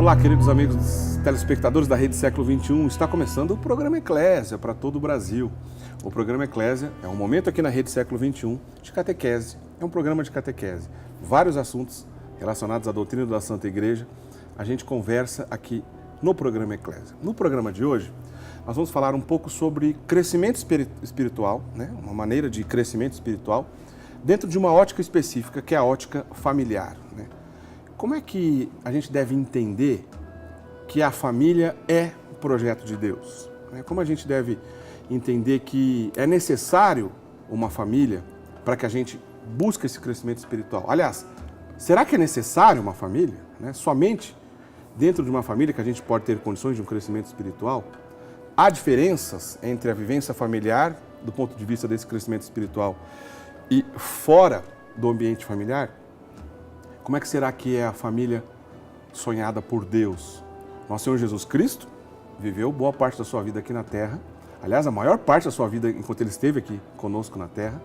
Olá, queridos amigos telespectadores da Rede Século XXI. Está começando o programa Eclésia para todo o Brasil. O programa Eclésia é um momento aqui na Rede Século XXI de catequese. É um programa de catequese. Vários assuntos relacionados à doutrina da Santa Igreja. A gente conversa aqui no programa Eclésia. No programa de hoje, nós vamos falar um pouco sobre crescimento espiritual, né? Uma maneira de crescimento espiritual, dentro de uma ótica específica, que é a ótica familiar, né? Como é que a gente deve entender que a família é o projeto de Deus? Como a gente deve entender que é necessário uma família para que a gente busque esse crescimento espiritual? Aliás, será que é necessário uma família? Somente dentro de uma família que a gente pode ter condições de um crescimento espiritual? Há diferenças entre a vivência familiar, do ponto de vista desse crescimento espiritual, e fora do ambiente familiar? Como é que será que é a família sonhada por Deus? Nosso Senhor Jesus Cristo viveu boa parte da sua vida aqui na Terra, aliás, a maior parte da sua vida enquanto Ele esteve aqui conosco na Terra,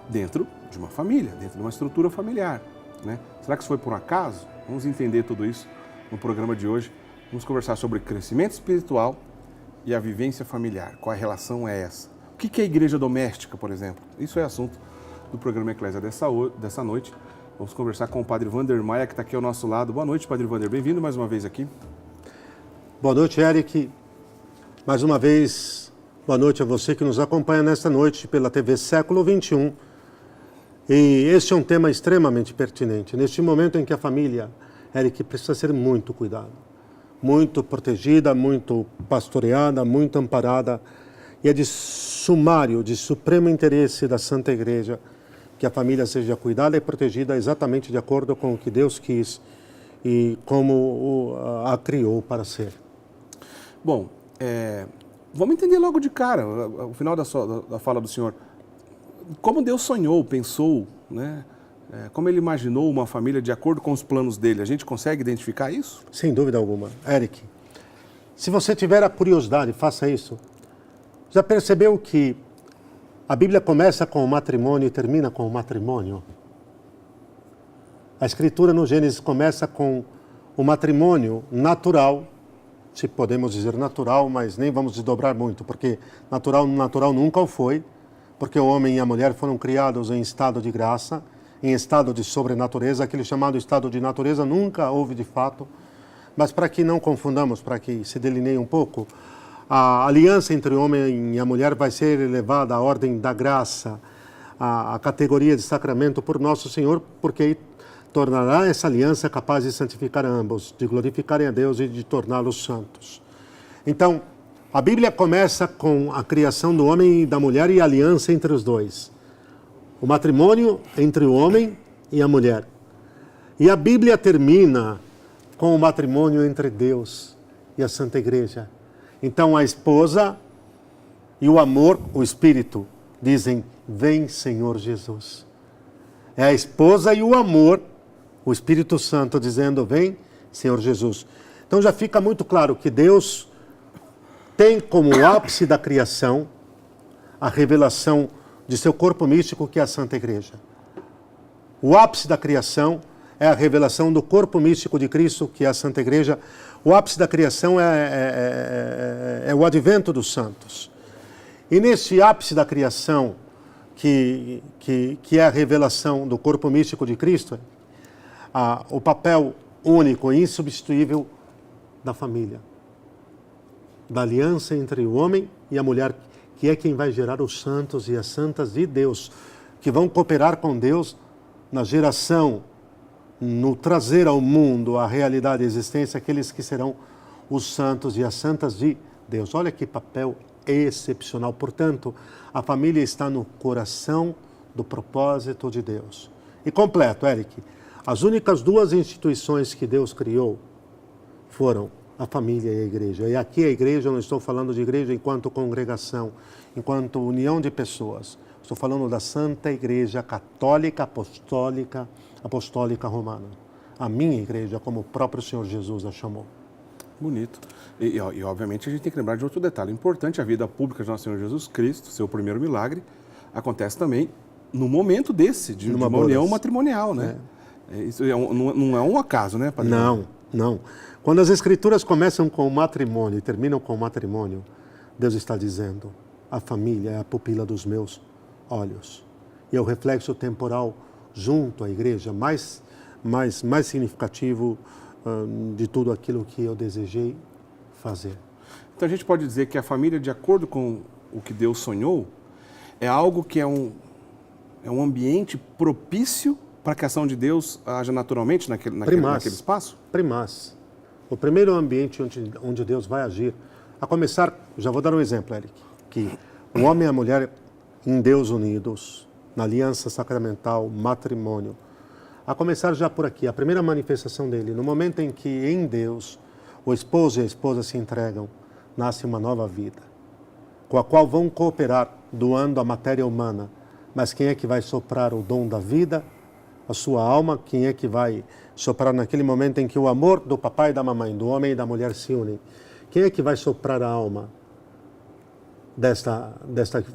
dentro de uma família, dentro de uma estrutura familiar, né? Será que isso foi por um acaso? Vamos entender tudo isso no programa de hoje. Vamos conversar sobre crescimento espiritual e a vivência familiar. Qual a relação é essa? O que é a igreja doméstica, por exemplo? Isso é assunto do programa Eclésia dessa noite. Vamos conversar com o Padre Wander Maia, que está aqui ao nosso lado. Boa noite, Padre Wander. Bem-vindo mais uma vez aqui. Boa noite, Eric. Mais uma vez, boa noite a você que nos acompanha nesta noite pela TV Século XXI. E este é um tema extremamente pertinente. Neste momento em que a família, Eric, precisa ser muito cuidada, muito protegida, muito pastoreada, muito amparada. E é de sumário, de supremo interesse da Santa Igreja que a família seja cuidada e protegida exatamente de acordo com o que Deus quis e como a criou para ser. Bom, vamos entender logo de cara, o final da fala do senhor. Como Deus sonhou, pensou, né? Como Ele imaginou uma família de acordo com os planos dele. A gente consegue identificar isso? Sem dúvida alguma. Eric, se você tiver a curiosidade, faça isso. Já percebeu que a Bíblia começa com o matrimônio e termina com o matrimônio? A Escritura no Gênesis começa com o matrimônio natural, se podemos dizer natural, mas nem vamos desdobrar muito, porque natural nunca o foi, porque o homem e a mulher foram criados em estado de graça, em estado de sobrenatureza. Aquele chamado estado de natureza nunca houve de fato, mas para que não confundamos, para que se delineie um pouco, a aliança entre o homem e a mulher vai ser elevada à ordem da graça, à categoria de sacramento por nosso Senhor, porque tornará essa aliança capaz de santificar ambos, de glorificarem a Deus e de torná-los santos. Então, a Bíblia começa com a criação do homem e da mulher e a aliança entre os dois. O matrimônio entre o homem e a mulher. E a Bíblia termina com o matrimônio entre Deus e a Santa Igreja. Então a esposa e o amor, o Espírito, dizem, vem Senhor Jesus. É a esposa e o amor, o Espírito Santo dizendo, vem Senhor Jesus. Então já fica muito claro que Deus tem como ápice da criação a revelação de seu corpo místico, que é a Santa Igreja. O ápice da criação é a revelação do corpo místico de Cristo, que é a Santa Igreja. O ápice da criação é o advento dos santos. E nesse ápice da criação, que é a revelação do corpo místico de Cristo, o papel único e insubstituível da família, da aliança entre o homem e a mulher, que é quem vai gerar os santos e as santas de Deus, que vão cooperar com Deus na geração, no trazer ao mundo a realidade e a existência, aqueles que serão os santos e as santas de Deus. Olha que papel excepcional. Portanto, a família está no coração do propósito de Deus. E completo, Eric, as únicas duas instituições que Deus criou foram a família e a igreja. E aqui a igreja, eu não estou falando de igreja enquanto congregação, enquanto união de pessoas. Estou falando da Santa Igreja Católica Apostólica Romana. A minha igreja, como o próprio Senhor Jesus a chamou. Bonito. E obviamente, a gente tem que lembrar de outro detalhe importante. A vida pública de Nosso Senhor Jesus Cristo, seu primeiro milagre, acontece também no momento desse, de uma união matrimonial, né? Isso não é um acaso, né, Padre? Não, Não. Quando as Escrituras começam com o matrimônio e terminam com o matrimônio, Deus está dizendo, a família é a pupila dos meus olhos. E é o reflexo temporal junto à igreja mais significativo de tudo aquilo que eu desejei fazer. Então a gente pode dizer que a família, de acordo com o que Deus sonhou, é algo que é um ambiente propício para que a ação de Deus haja naturalmente naquele espaço? Primaz. O primeiro ambiente onde Deus vai agir, a começar, já vou dar um exemplo, Eric, que o homem e a mulher em Deus unidos, na aliança sacramental, matrimônio, a começar já por aqui, a primeira manifestação dele, no momento em que em Deus o esposo e a esposa se entregam, nasce uma nova vida, com a qual vão cooperar, doando a matéria humana. Mas quem é que vai soprar o dom da vida? A sua alma. Quem é que vai soprar naquele momento em que o amor do papai e da mamãe, do homem e da mulher se unem? Quem é que vai soprar a alma desta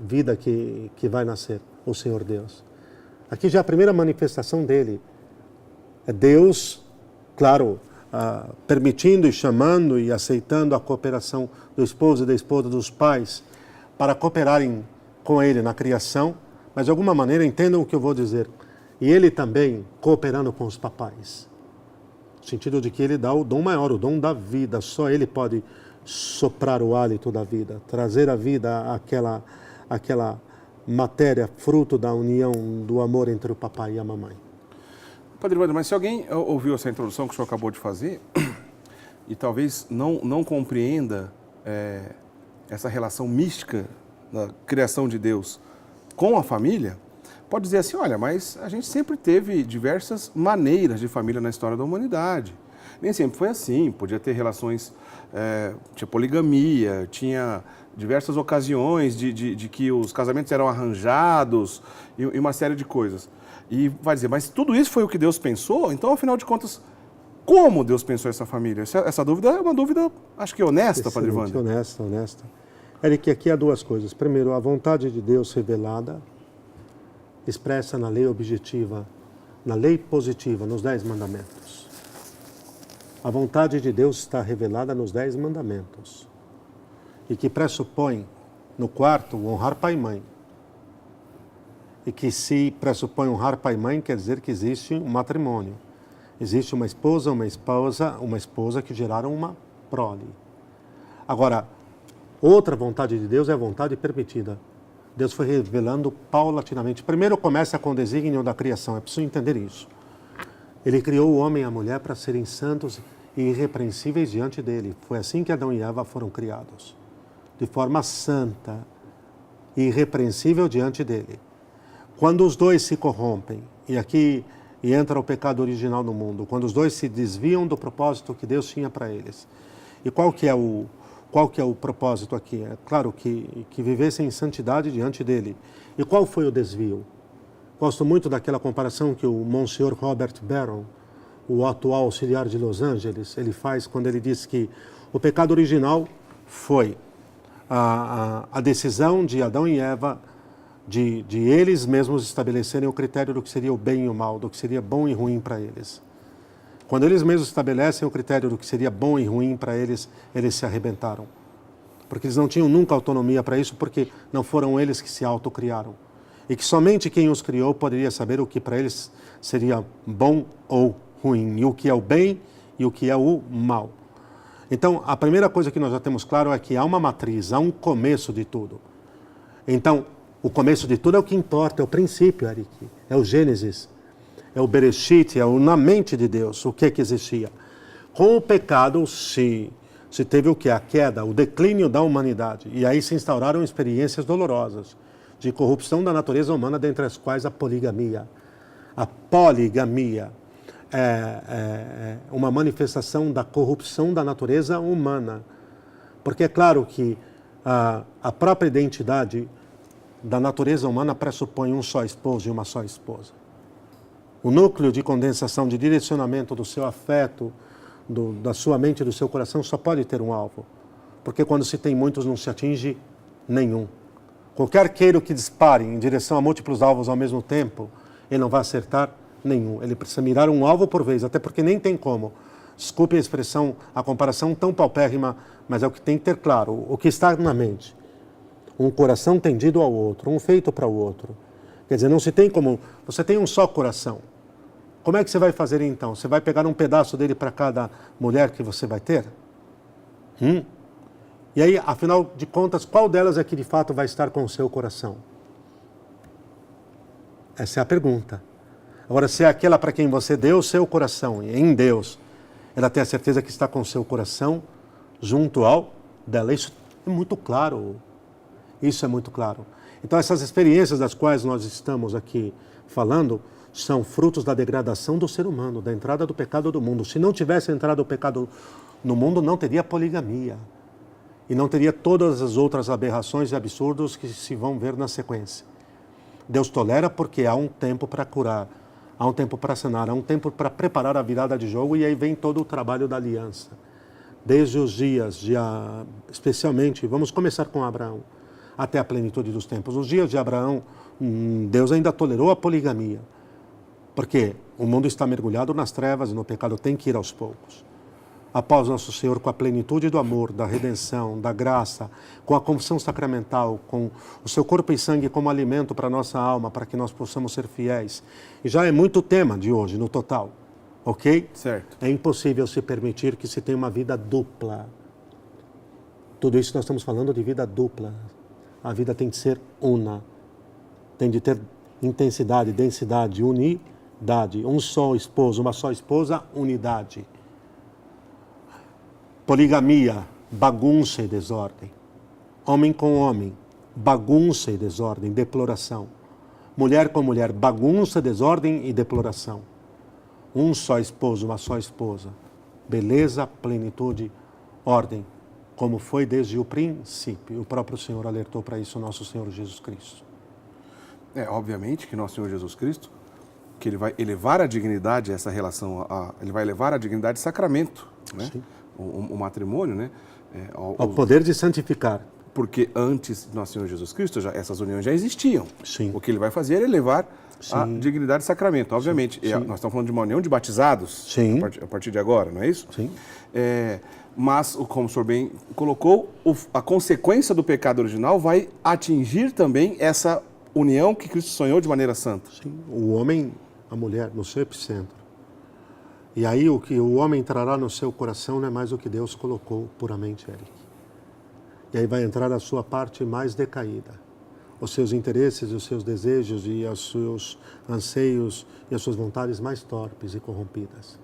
vida que vai nascer? O Senhor Deus. Aqui já a primeira manifestação dele é Deus, claro, permitindo e chamando e aceitando a cooperação do esposo e da esposa, dos pais, para cooperarem com ele na criação, mas de alguma maneira entendam o que eu vou dizer. E ele também cooperando com os papais, no sentido de que ele dá o dom maior, o dom da vida. Só ele pode soprar o hálito da vida, trazer à vida aquela matéria, fruto da união, do amor entre o papai e a mamãe. Padre Wander, mas se alguém ouviu essa introdução que o senhor acabou de fazer e talvez não compreenda essa relação mística da criação de Deus com a família, pode dizer assim, olha, mas a gente sempre teve diversas maneiras de família na história da humanidade. Nem sempre foi assim, podia ter relações, tinha poligamia, tinha diversas ocasiões de que os casamentos eram arranjados e uma série de coisas. E vai dizer, mas tudo isso foi o que Deus pensou? Então, afinal de contas, como Deus pensou essa família? Essa dúvida é uma dúvida, acho que honesta, Padre Wander. Honesta. Eric, aqui há duas coisas. Primeiro, a vontade de Deus revelada, expressa na lei objetiva, na lei positiva, nos 10 mandamentos. A vontade de Deus está revelada nos 10 mandamentos. E que pressupõe, no quarto, honrar pai e mãe. E que se pressupõe honrar pai e mãe, quer dizer que existe um matrimônio. Existe uma esposa que geraram uma prole. Agora, outra vontade de Deus é a vontade permitida. Deus foi revelando paulatinamente. Primeiro começa com o desígnio da criação, é preciso entender isso. Ele criou o homem e a mulher para serem santos e irrepreensíveis diante dele. Foi assim que Adão e Eva foram criados. De forma santa e irrepreensível diante dele. Quando os dois se corrompem, e aqui entra o pecado original no mundo, quando os dois se desviam do propósito que Deus tinha para eles. E qual que é o propósito aqui? É claro que vivessem em santidade diante dele. E qual foi o desvio? Gosto muito daquela comparação que o Monsieur Robert Barron, o atual auxiliar de Los Angeles, ele faz quando ele diz que o pecado original foi a decisão de Adão e Eva de eles mesmos estabelecerem o critério do que seria o bem e o mal, do que seria bom e ruim para eles. Quando eles mesmos estabelecem o critério do que seria bom e ruim para eles, eles se arrebentaram. Porque eles não tinham nunca autonomia para isso, porque não foram eles que se autocriaram. E que somente quem os criou poderia saber o que para eles seria bom ou ruim, e o que é o bem e o que é o mal. Então, a primeira coisa que nós já temos claro é que há uma matriz, há um começo de tudo. Então, o começo de tudo é o que importa, é o princípio, Eric, é o Gênesis, é o Bereshit, é o na mente de Deus, o que é que existia. Com o pecado se teve o que? A queda, o declínio da humanidade, e aí se instauraram experiências dolorosas de corrupção da natureza humana, dentre as quais a poligamia. A poligamia é uma manifestação da corrupção da natureza humana, porque é claro que a própria identidade da natureza humana pressupõe um só esposo e uma só esposa. O núcleo de condensação, de direcionamento do seu afeto, da sua mente e do seu coração só pode ter um alvo. Porque quando se tem muitos não se atinge nenhum. Qualquer arqueiro que dispare em direção a múltiplos alvos ao mesmo tempo, ele não vai acertar nenhum. Ele precisa mirar um alvo por vez, até porque nem tem como Desculpe a expressão, a comparação tão paupérrima, mas é o que tem que ter claro. O que está na mente. Um coração tendido ao outro, um feito para o outro. Quer dizer, não se tem como... Você tem um só coração. Como é que você vai fazer então? Você vai pegar um pedaço dele para cada mulher que você vai ter? E aí, afinal de contas, qual delas é que de fato vai estar com o seu coração? Essa é a pergunta. Agora, se é aquela para quem você deu o seu coração, e em Deus, ela tem a certeza que está com o seu coração junto ao dela. Isso é muito claro. Isso é muito claro. Então, essas experiências das quais nós estamos aqui falando são frutos da degradação do ser humano, da entrada do pecado do mundo. Se não tivesse entrado o pecado no mundo, não teria poligamia. E não teria todas as outras aberrações e absurdos que se vão ver na sequência. Deus tolera porque há um tempo para curar, há um tempo para sanar, há um tempo para preparar a virada de jogo, e aí vem todo o trabalho da aliança. Desde os dias, especialmente, vamos começar com Abraão, até a plenitude dos tempos. Os dias de Abraão, Deus ainda tolerou a poligamia, porque o mundo está mergulhado nas trevas e no pecado, tem que ir aos poucos. Após Nosso Senhor, com a plenitude do amor, da redenção, da graça, com a confissão sacramental, com o seu corpo e sangue como alimento para a nossa alma, para que nós possamos ser fiéis. E já é muito tema de hoje, no total, ok? Certo. É impossível se permitir que se tenha uma vida dupla. Tudo isso nós estamos falando de vida dupla. A vida tem de ser una. Tem de ter intensidade, densidade, unidade. Um só esposo, uma só esposa, unidade. Poligamia, bagunça e desordem. Homem com homem, bagunça e desordem, deploração. Mulher com mulher, bagunça, desordem e deploração. Um só esposo, uma só esposa. Beleza, plenitude, ordem. Como foi desde o princípio. O próprio Senhor alertou para isso, nosso Senhor Jesus Cristo. Obviamente que nosso Senhor Jesus Cristo, que Ele vai elevar a dignidade, essa relação, Ele vai elevar a dignidade de sacramento, né? Sim. O matrimônio, né? Ao poder de santificar. Porque antes de nosso Senhor Jesus Cristo, essas uniões já existiam. Sim. O que Ele vai fazer é elevar a Sim. dignidade de sacramento, obviamente. Sim. Nós estamos falando de uma união de batizados, Sim. a partir de agora, não é isso? Sim. Mas, como o senhor bem colocou, a consequência do pecado original vai atingir também essa união que Cristo sonhou de maneira santa. Sim. O homem, a mulher, no seu epicentro. E aí o que o homem entrará no seu coração não é mais o que Deus colocou puramente, Eric. E aí vai entrar a sua parte mais decaída. Os seus interesses, os seus desejos e os seus anseios e as suas vontades mais torpes e corrompidas.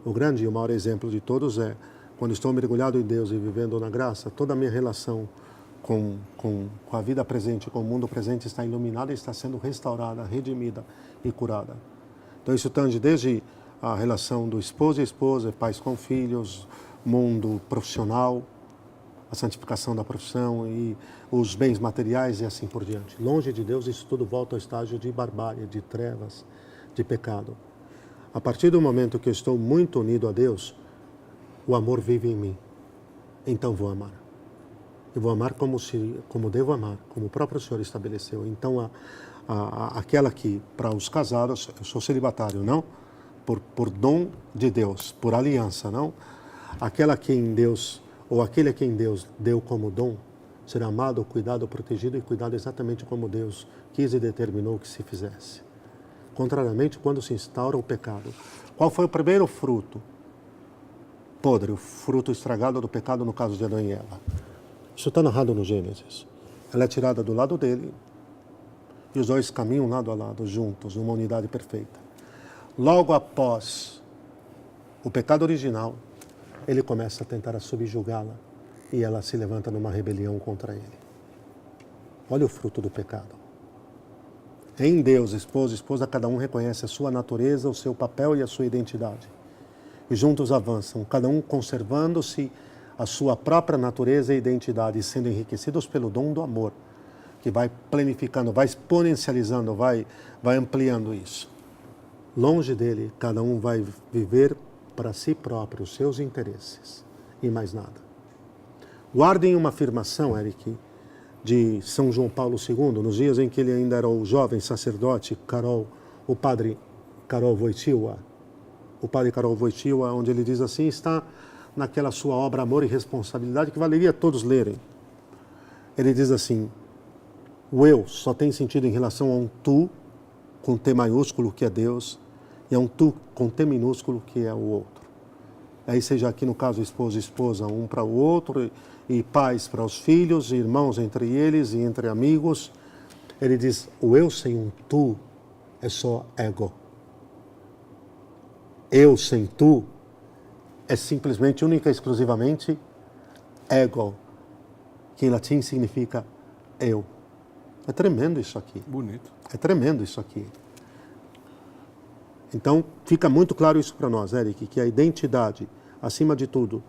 O grande e o maior exemplo de todos é, quando estou mergulhado em Deus e vivendo na graça, toda a minha relação com a vida presente, com o mundo presente está iluminada e está sendo restaurada, redimida e curada. Então isso tange desde a relação do esposo e esposa, pais com filhos, mundo profissional, a santificação da profissão e os bens materiais e assim por diante. Longe de Deus, isso tudo volta ao estágio de barbárie, de trevas, de pecado. A partir do momento que eu estou muito unido a Deus, o amor vive em mim. Então vou amar. Eu vou amar como devo amar, como o próprio Senhor estabeleceu. Então, aquela que, para os casados, eu sou celibatário, não? Por dom de Deus, por aliança, não? Aquela que em Deus, ou aquele a quem Deus deu como dom, será amado, cuidado, protegido e cuidado exatamente como Deus quis e determinou que se fizesse. Contrariamente, quando se instaura o pecado. Qual foi o primeiro fruto? Podre, o fruto estragado do pecado no caso de Adão e Eva. Isso está narrado no Gênesis. Ela é tirada do lado dele e os dois caminham lado a lado, juntos, numa unidade perfeita. Logo após o pecado original, ele começa a tentar subjugá-la e ela se levanta numa rebelião contra ele. Olha o fruto do pecado. Em Deus, esposo e esposa, cada um reconhece a sua natureza, o seu papel e a sua identidade. E juntos avançam, cada um conservando-se a sua própria natureza e identidade, e sendo enriquecidos pelo dom do amor, que vai planificando, vai exponencializando, vai ampliando isso. Longe dele, cada um vai viver para si próprio os seus interesses e mais nada. Guardem uma afirmação, Eric, de São João Paulo II, nos dias em que ele ainda era o jovem sacerdote, o padre Karol Wojtyła, o padre Karol Wojtyła, onde ele diz assim, está naquela sua obra Amor e Responsabilidade, que valeria todos lerem. Ele diz assim, o eu só tem sentido em relação a um tu, com T maiúsculo, que é Deus, e a um tu com T minúsculo, que é o outro. Aí seja aqui no caso esposo e esposa, um para o outro, e pais para os filhos, e irmãos entre eles e entre amigos. Ele diz, o eu sem um tu é só ego. Eu sem tu é simplesmente, única e exclusivamente, ego, que em latim significa eu. É tremendo isso aqui. Bonito. É tremendo isso aqui. Então, fica muito claro isso para nós, Eric, que a identidade, acima de tudo,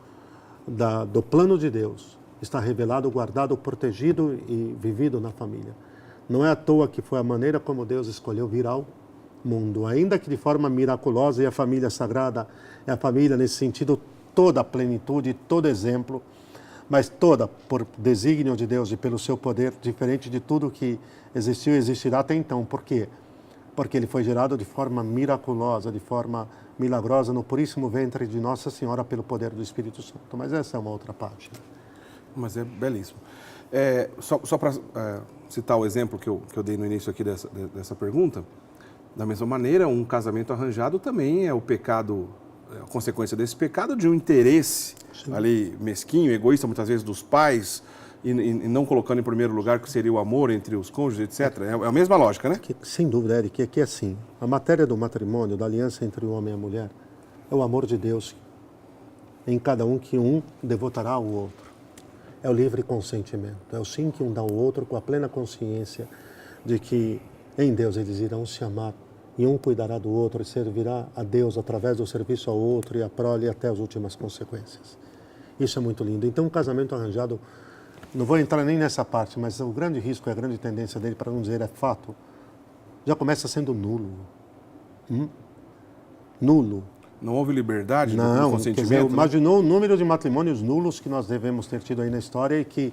do plano de Deus, está revelado, guardado, protegido e vivido na família. Não é à toa que foi a maneira como Deus escolheu vir ao mundo, ainda que de forma miraculosa, e a família sagrada é a família, nesse sentido, toda a plenitude, todo exemplo, mas toda por desígnio de Deus e pelo seu poder, diferente de tudo que existiu e existirá até então. Por quê? Porque ele foi gerado de forma miraculosa, de forma milagrosa, no puríssimo ventre de Nossa Senhora, pelo poder do Espírito Santo. Mas essa é uma outra página. Mas é belíssimo. Só para citar o exemplo que eu dei no início aqui dessa pergunta, da mesma maneira, um casamento arranjado também é o pecado, a consequência desse pecado de um interesse ali mesquinho, egoísta, muitas vezes dos pais, e não colocando em primeiro lugar que seria o amor entre os cônjuges, etc. É a mesma lógica, né? Sem dúvida, Eric, que é assim, a matéria do matrimônio, da aliança entre o homem e a mulher, é o amor de Deus em cada um, que um devotará ao outro. É o livre consentimento, é o sim que um dá ao outro com a plena consciência de que em Deus eles irão se amar e um cuidará do outro e servirá a Deus através do serviço ao outro e a prole até as últimas consequências. Isso é muito lindo. Então, um casamento arranjado, não vou entrar nem nessa parte, mas o grande risco e a grande tendência dele, para não dizer é fato, já começa sendo nulo. Nulo. Não houve liberdade no consentimento? Quer dizer, imaginou o número de matrimônios nulos que nós devemos ter tido aí na história e que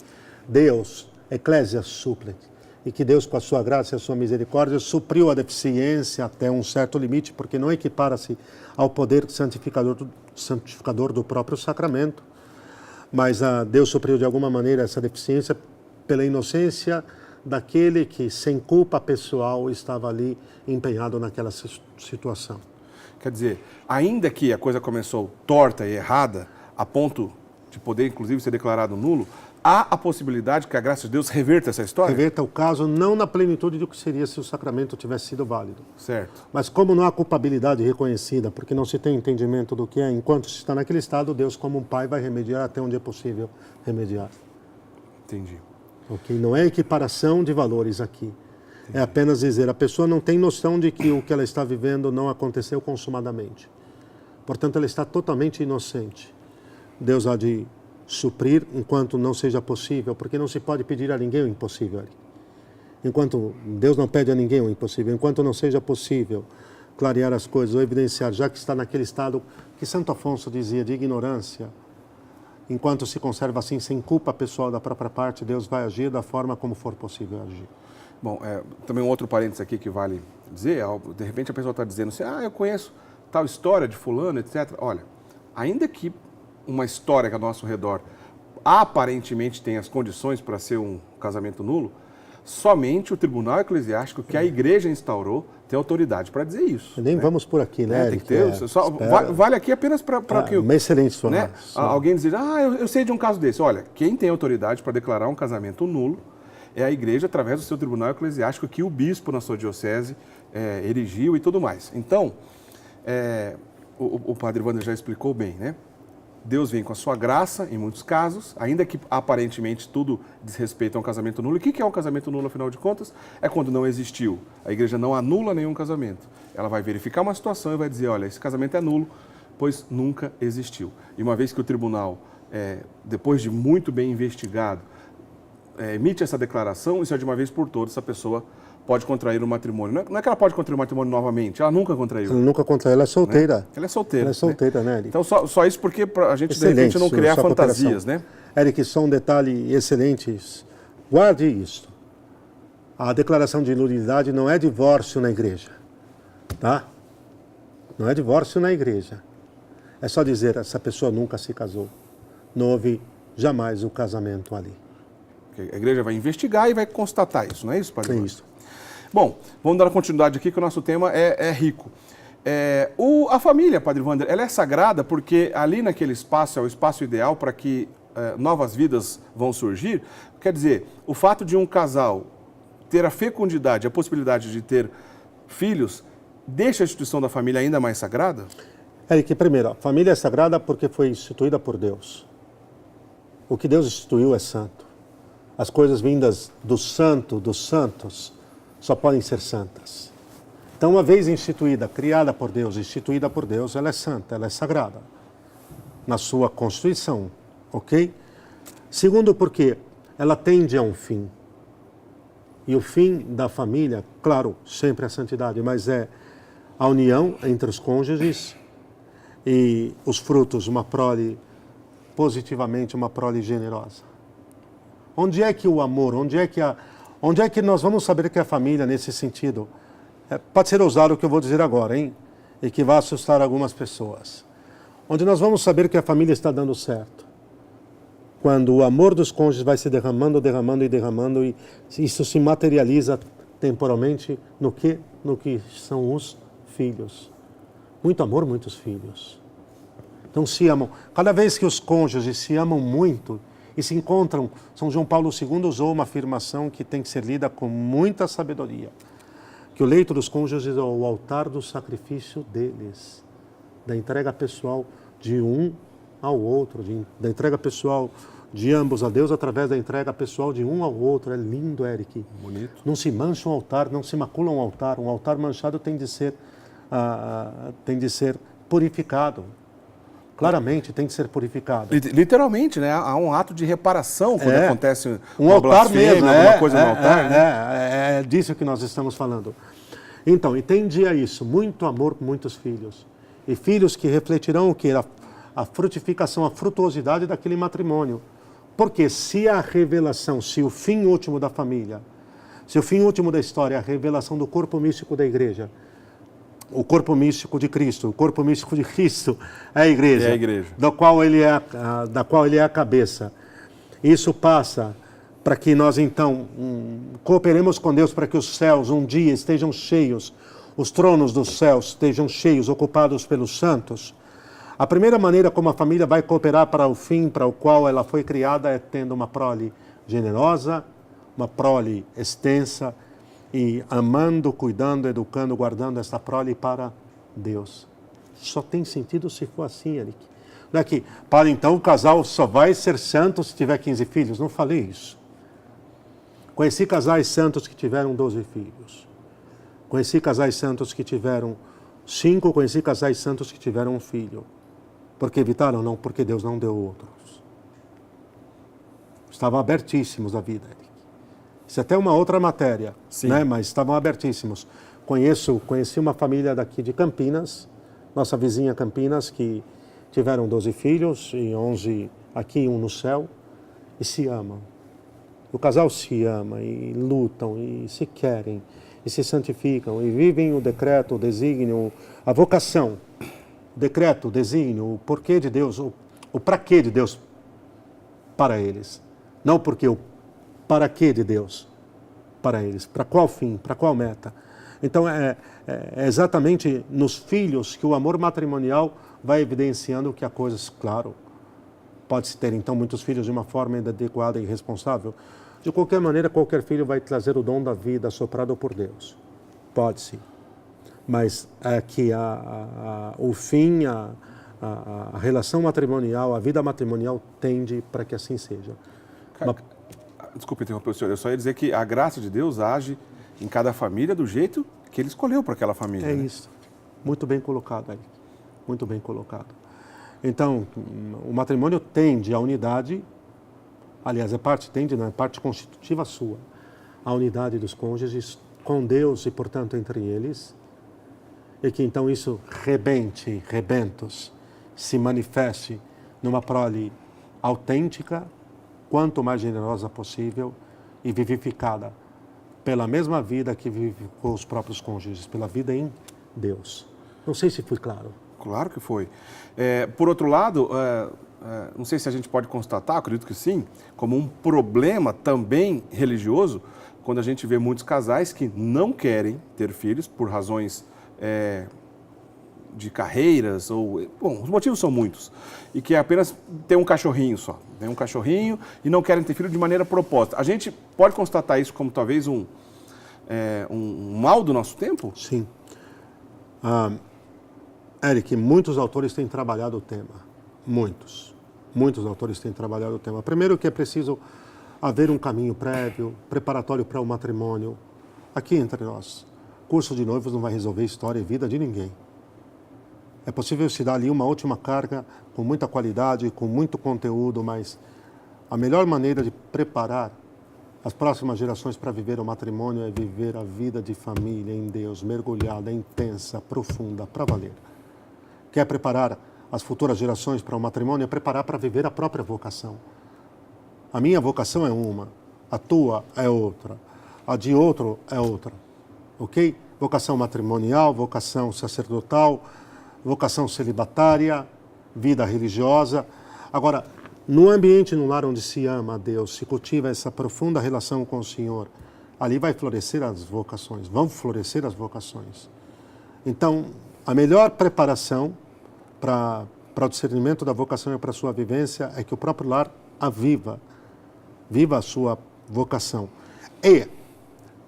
Deus, Ecclesia Supplet, e que Deus, com a sua graça e a sua misericórdia, supriu a deficiência até um certo limite, porque não equipara-se ao poder santificador do próprio sacramento, mas Deus supriu de alguma maneira essa deficiência pela inocência daquele que, sem culpa pessoal, estava ali empenhado naquela situação. Quer dizer, ainda que a coisa começou torta e errada, a ponto de poder, inclusive, ser declarado nulo, há a possibilidade que a graça de Deus reverta essa história? Reverta o caso, não na plenitude do que seria se o sacramento tivesse sido válido. Certo. Mas como não há culpabilidade reconhecida, porque não se tem entendimento do que é, enquanto se está naquele estado, Deus, como um pai, vai remediar até onde é possível remediar. Entendi. Okay? Não é equiparação de valores aqui. É apenas dizer, a pessoa não tem noção de que o que ela está vivendo não aconteceu consumadamente. Portanto, ela está totalmente inocente. Deus há de suprir enquanto não seja possível, porque não se pode pedir a ninguém o impossível. Enquanto Deus não pede a ninguém o impossível, enquanto não seja possível clarear as coisas ou evidenciar, já que está naquele estado que Santo Afonso dizia de ignorância, enquanto se conserva assim, sem culpa pessoal da própria parte, Deus vai agir da forma como for possível agir. Bom, também um outro parênteses aqui que vale dizer, de repente a pessoa está dizendo assim, eu conheço tal história de fulano, etc. Olha, ainda que uma história que ao nosso redor aparentemente tem as condições para ser um casamento nulo, somente o tribunal eclesiástico que a igreja instaurou tem autoridade para dizer isso. Nem vamos por aqui, né? Tem que ter. Vale aqui apenas para que... Uma excelente sua né? Alguém dizer, eu sei de um caso desse. Olha, quem tem autoridade para declarar um casamento nulo é a igreja através do seu tribunal eclesiástico que o bispo na sua diocese erigiu e tudo mais. Então, o padre Wander já explicou bem, né? Deus vem com a sua graça, em muitos casos, ainda que aparentemente tudo diz respeito a um casamento nulo. E o que é um casamento nulo, afinal de contas? É quando não existiu. A igreja não anula nenhum casamento. Ela vai verificar uma situação e vai dizer, olha, esse casamento é nulo, pois nunca existiu. E uma vez que o tribunal, depois de muito bem investigado, emite essa declaração, isso é de uma vez por todas, essa pessoa pode contrair o matrimônio. Não é que ela pode contrair o matrimônio novamente, ela nunca contraiu. Ela nunca contraiu, ela é solteira. Né? Ela é solteira. Ela é solteira, né, Eric? Então, só isso porque a gente, de repente, não criar fantasias, né? Eric, só um detalhe excelente. Guarde isso. A declaração de nulidade não é divórcio na igreja, tá? Não é divórcio na igreja. É só dizer, essa pessoa nunca se casou. Não houve jamais o casamento ali. A igreja vai investigar e vai constatar isso, não é isso, Padre? É Wander? isso. Bom, vamos dar continuidade aqui, que o nosso tema é rico. A família, Padre Wander, ela é sagrada porque ali naquele espaço é o espaço ideal para que novas vidas vão surgir. Quer dizer, o fato de um casal ter a fecundidade, a possibilidade de ter filhos, deixa a instituição da família ainda mais sagrada? Eric, primeiro, a família é sagrada porque foi instituída por Deus. O que Deus instituiu é santo. As coisas vindas do santo, dos santos, só podem ser santas. Então, uma vez instituída, criada por Deus, instituída por Deus, ela é santa, ela é sagrada. Na sua constituição, ok? Segundo, porque ela tende a um fim. E o fim da família, claro, sempre a santidade, mas é a união entre os cônjuges e os frutos, uma prole, positivamente uma prole generosa. Onde é que o amor, onde é que nós vamos saber que a família, nesse sentido, pode ser ousado o que eu vou dizer agora, hein? E que vai assustar algumas pessoas. Onde nós vamos saber que a família está dando certo. Quando o amor dos cônjuges vai se derramando, derramando e derramando, e isso se materializa temporalmente no que são os filhos. Muito amor, muitos filhos. Então se amam. Cada vez que os cônjuges se amam muito e se encontram, São João Paulo II usou uma afirmação que tem que ser lida com muita sabedoria. Que o leito dos cônjuges é o altar do sacrifício deles, da entrega pessoal de um ao outro, da entrega pessoal de ambos a Deus através da entrega pessoal de um ao outro. É lindo, Eric. Bonito. Não se mancha um altar, não se macula um altar. Um altar manchado tem de ser purificado. Claramente tem de ser purificado. Literalmente, né? Há um ato de reparação quando acontece um altar mesmo, alguma coisa no altar. Né? É disso que nós estamos falando. Então, e tende a isso, muito amor, muitos filhos. E filhos que refletirão o que? A frutificação, a frutuosidade daquele matrimônio. Porque se a revelação, se o fim último da família, se o fim último da história é a revelação do corpo místico da igreja, o corpo místico de Cristo, o corpo místico de Cristo é a igreja, da qual ele é a cabeça. Isso passa para que nós então cooperemos com Deus para que os céus um dia estejam cheios, os tronos dos céus estejam cheios, ocupados pelos santos. A primeira maneira como a família vai cooperar para o fim para o qual ela foi criada é tendo uma prole generosa, uma prole extensa, e amando, cuidando, educando, guardando esta prole para Deus. Só tem sentido se for assim, Eric. Não é que, para então, o casal só vai ser santo se tiver 15 filhos. Não falei isso. Conheci casais santos que tiveram 12 filhos. Conheci casais santos que tiveram 5, conheci casais santos que tiveram um filho. Porque evitaram? Não, porque Deus não deu outros. Estavam abertíssimos à vida, Eric. Isso é até uma outra matéria, né? Mas estavam abertíssimos. Conheci uma família daqui de Campinas, nossa vizinha Campinas, que tiveram 12 filhos, e 11 aqui e um no céu, e se amam. O casal se ama, e lutam, e se querem, e se santificam, e vivem o decreto, o desígnio, a vocação. O decreto, o desígnio, o porquê de Deus, o para quê de Deus para eles. Não porque o para quê de Deus para eles, para qual fim, para qual meta. Então é exatamente nos filhos que o amor matrimonial vai evidenciando que há coisas, claro, pode-se ter então muitos filhos de uma forma inadequada e irresponsável. De qualquer maneira, qualquer filho vai trazer o dom da vida soprado por Deus. Pode-se. Mas é que o fim, a relação matrimonial, a vida matrimonial tende para que assim seja. Desculpe interromper o senhor, eu só ia dizer que a graça de Deus age em cada família do jeito que ele escolheu para aquela família. É né? isso. Muito bem colocado, Eric. Muito bem colocado. Então, o matrimônio tende à unidade, aliás, não é parte constitutiva sua, a unidade dos cônjuges com Deus e, portanto, entre eles, e que então isso rebentos, se manifeste numa prole autêntica, quanto mais generosa possível e vivificada pela mesma vida que vivificou os próprios cônjuges, pela vida em Deus. Não sei se fui claro. Claro que foi. Por outro lado, não sei se a gente pode constatar, acredito que sim, como um problema também religioso, quando a gente vê muitos casais que não querem ter filhos por razões de carreiras, bom, os motivos são muitos, e que apenas tem um cachorrinho só, tem um cachorrinho e não querem ter filho de maneira proposta. A gente pode constatar isso como talvez um mal do nosso tempo? Sim. Eric, muitos autores têm trabalhado o tema. Muitos autores têm trabalhado o tema. Primeiro que é preciso haver um caminho prévio, preparatório para o matrimônio. Aqui entre nós, curso de noivos não vai resolver história e vida de ninguém. É possível se dar ali uma última carga com muita qualidade, com muito conteúdo, mas a melhor maneira de preparar as próximas gerações para viver o matrimônio é viver a vida de família em Deus, mergulhada, intensa, profunda, para valer. Quer preparar as futuras gerações para o matrimônio? É preparar para viver a própria vocação. A minha vocação é uma, a tua é outra, a de outro é outra, ok? Vocação matrimonial, vocação sacerdotal, vocação celibatária, vida religiosa. Agora, no ambiente, no lar onde se ama a Deus, se cultiva essa profunda relação com o Senhor, ali vai florescer as vocações, vão florescer as vocações. Então, a melhor preparação para o discernimento da vocação e para a sua vivência é que o próprio lar viva a sua vocação. E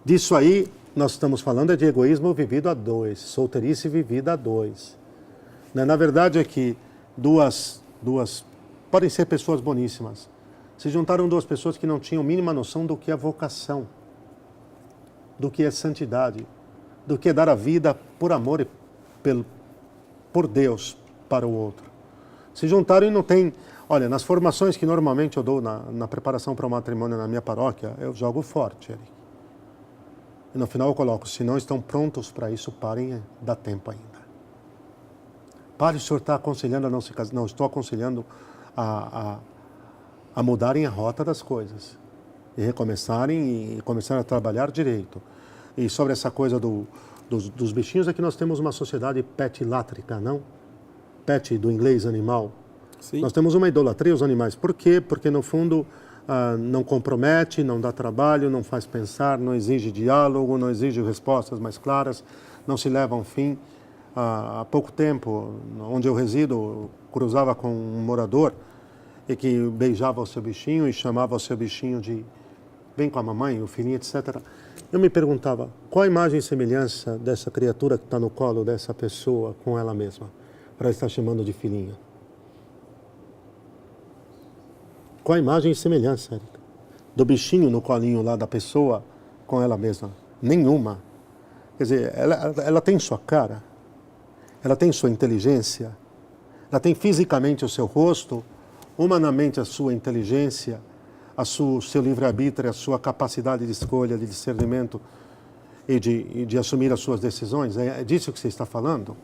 disso aí, nós estamos falando de egoísmo vivido a dois, solteirice vivida a dois. Na verdade é que duas podem ser pessoas boníssimas. Se juntaram duas pessoas que não tinham mínima noção do que é vocação, do que é santidade, do que é dar a vida por amor e por Deus para o outro. Se juntaram e não tem... Olha, nas formações que normalmente eu dou na preparação para o matrimônio na minha paróquia, eu jogo forte, Eric. E no final eu coloco, se não estão prontos para isso, parem, dá tempo ainda. Pare, o senhor está aconselhando a não se casar. Não, estou aconselhando a mudarem a rota das coisas. E recomeçarem e começarem a trabalhar direito. E sobre essa coisa dos bichinhos, é que nós temos uma sociedade petilátrica, não? Pet, do inglês, animal. Sim. Nós temos uma idolatria aos animais. Por quê? Porque, no fundo, não compromete, não dá trabalho, não faz pensar, não exige diálogo, não exige respostas mais claras, não se leva a um fim. Há pouco tempo, onde eu resido, eu cruzava com um morador e que beijava o seu bichinho e chamava o seu bichinho de vem com a mamãe, o filhinho, etc. Eu me perguntava, qual a imagem e semelhança dessa criatura que está no colo dessa pessoa com ela mesma, para estar chamando de filhinha? Qual a imagem e semelhança, Érica, do bichinho no colinho lá da pessoa com ela mesma? Nenhuma. Quer dizer, ela tem sua cara, ela tem sua inteligência, ela tem fisicamente o seu rosto, humanamente a sua inteligência, o seu livre-arbítrio, a sua capacidade de escolha, de discernimento e de assumir as suas decisões. É disso que você está falando?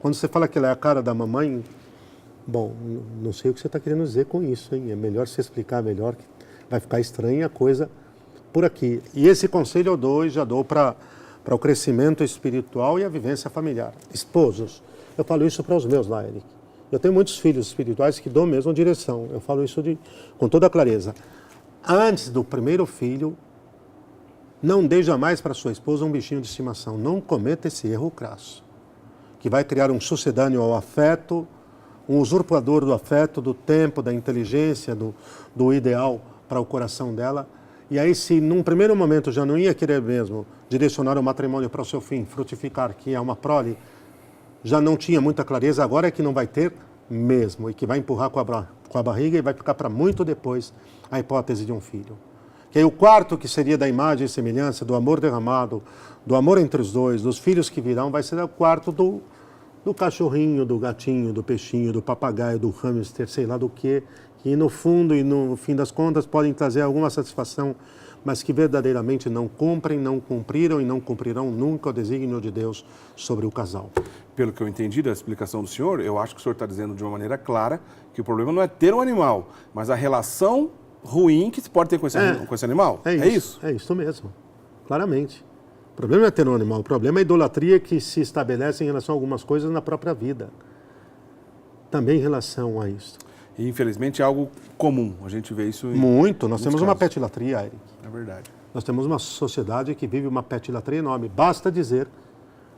Quando você fala que ela é a cara da mamãe, bom, não sei o que você está querendo dizer com isso, hein? É melhor você explicar melhor, que vai ficar estranha a coisa por aqui. E esse conselho eu dou e já dou para o crescimento espiritual e a vivência familiar. Esposos, eu falo isso para os meus lá, Eric. Eu tenho muitos filhos espirituais que dão a mesma direção. Eu falo isso com toda clareza. Antes do primeiro filho, não dê jamais para sua esposa um bichinho de estimação. Não cometa esse erro crasso, que vai criar um sucedâneo ao afeto, um usurpador do afeto, do tempo, da inteligência, do ideal para o coração dela. E aí, se num primeiro momento já não ia querer mesmo direcionar o matrimônio para o seu fim, frutificar, que é uma prole, já não tinha muita clareza, agora é que não vai ter mesmo, e que vai empurrar com a barriga e vai ficar para muito depois a hipótese de um filho. Que aí o quarto, que seria da imagem e semelhança, do amor derramado, do amor entre os dois, dos filhos que virão, vai ser o quarto do cachorrinho, do gatinho, do peixinho, do papagaio, do hamster, sei lá do que no fundo e no fim das contas podem trazer alguma satisfação, mas que verdadeiramente não cumprem, não cumpriram e não cumprirão nunca o desígnio de Deus sobre o casal. Pelo que eu entendi da explicação do senhor, eu acho que o senhor está dizendo de uma maneira clara que o problema não é ter um animal, mas a relação ruim que se pode ter com esse animal. É isso? É isso mesmo, claramente. O problema não é ter um animal, o problema é a idolatria que se estabelece em relação a algumas coisas na própria vida. Também em relação a isso. E infelizmente é algo comum, a gente vê isso em Muito, nós muitos temos uma casos. petilatria, Eric. É verdade. Nós temos uma sociedade que vive uma petilatria enorme. Basta dizer,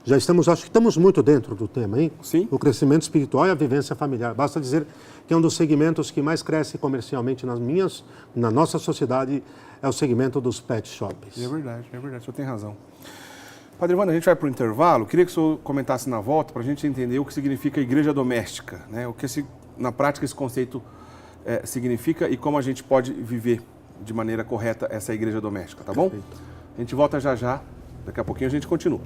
acho que estamos muito dentro do tema, hein? Sim. O crescimento espiritual e a vivência familiar. Basta dizer que é um dos segmentos que mais cresce comercialmente na nossa sociedade, é o segmento dos pet shops. É verdade, o senhor tem razão. Padre Evandro, a gente vai para o intervalo. Queria que o senhor comentasse na volta para a gente entender o que significa igreja doméstica, né? O que na prática esse conceito significa e como a gente pode viver de maneira correta essa igreja doméstica, tá bom? Perfeito. A gente volta já já, daqui a pouquinho a gente continua.